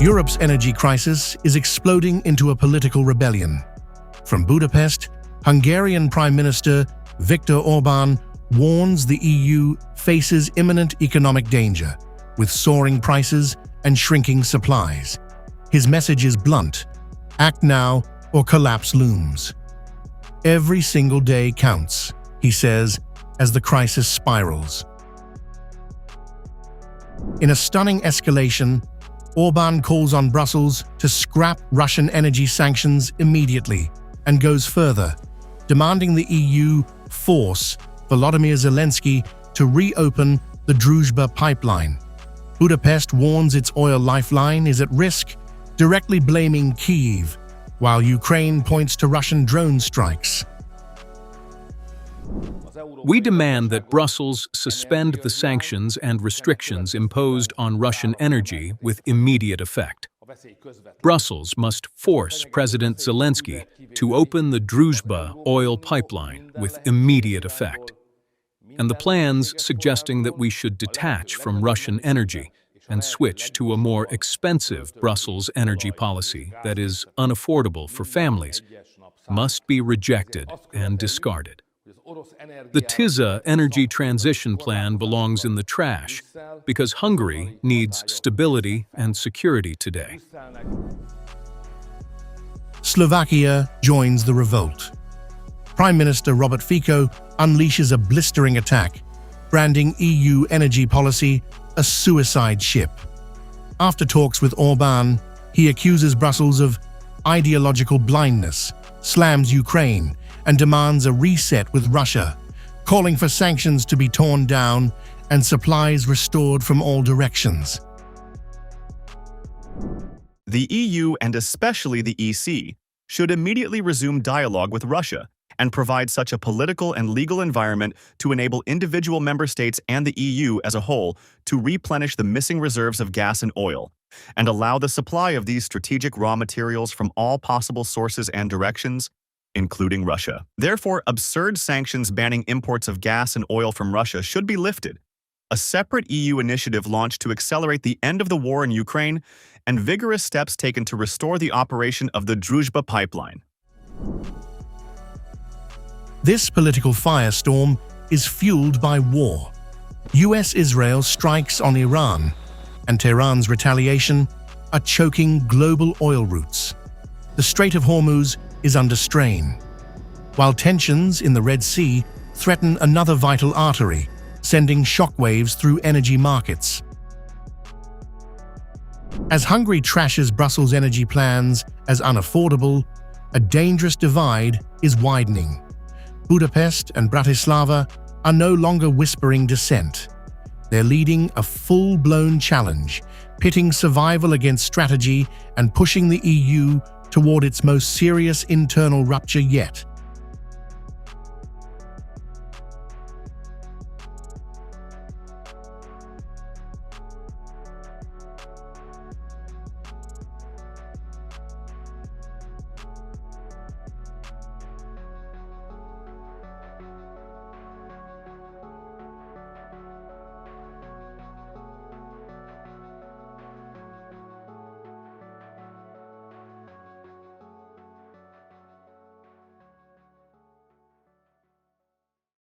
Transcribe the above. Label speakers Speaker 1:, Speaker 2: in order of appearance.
Speaker 1: Europe's energy crisis is exploding into a political rebellion. From Budapest, Hungarian Prime Minister Viktor Orbán warns the EU faces imminent economic danger, with soaring prices and shrinking supplies. His message is blunt: act now or collapse looms. Every single day counts, he says, as the crisis spirals. In a stunning escalation, Orbán calls on Brussels to scrap Russian energy sanctions immediately and goes further, demanding the EU force Volodymyr Zelenskyy to reopen the Druzhba pipeline. Budapest warns its oil lifeline is at risk, directly blaming Kyiv, while Ukraine points to Russian drone strikes.
Speaker 2: We demand that Brussels suspend the sanctions and restrictions imposed on Russian energy with immediate effect. Brussels must force President Zelenskyy to open the Druzhba oil pipeline with immediate effect. And the plans suggesting that we should detach from Russian energy and switch to a more expensive Brussels energy policy that is unaffordable for families must be rejected and discarded. The TISA energy transition plan belongs in the trash because Hungary needs stability and security today.
Speaker 1: Slovakia joins the revolt. Prime Minister Robert Fico unleashes a blistering attack, branding EU energy policy a suicide ship. After talks with Orbán, he accuses Brussels of ideological blindness, slams Ukraine, and demands a reset with Russia, calling for sanctions to be torn down and supplies restored from all directions.
Speaker 3: The EU, and especially the EC, should immediately resume dialogue with Russia and provide such a political and legal environment to enable individual member states and the EU as a whole to replenish the missing reserves of gas and oil, and allow the supply of these strategic raw materials from all possible sources and directions, including Russia. Therefore, absurd sanctions banning imports of gas and oil from Russia should be lifted, a separate EU initiative launched to accelerate the end of the war in Ukraine, and vigorous steps taken to restore the operation of the Druzhba pipeline.
Speaker 1: This political firestorm is fueled by war. US-Israel strikes on Iran, and Tehran's retaliation are choking global oil routes. The Strait of Hormuz is under strain, while tensions in the Red Sea threaten another vital artery, sending shockwaves through energy markets. As Hungary trashes Brussels' energy plans as unaffordable, a dangerous divide is widening. Budapest and Bratislava are no longer whispering dissent. They're leading a full-blown challenge, pitting survival against strategy and pushing the EU toward its most serious internal rupture yet.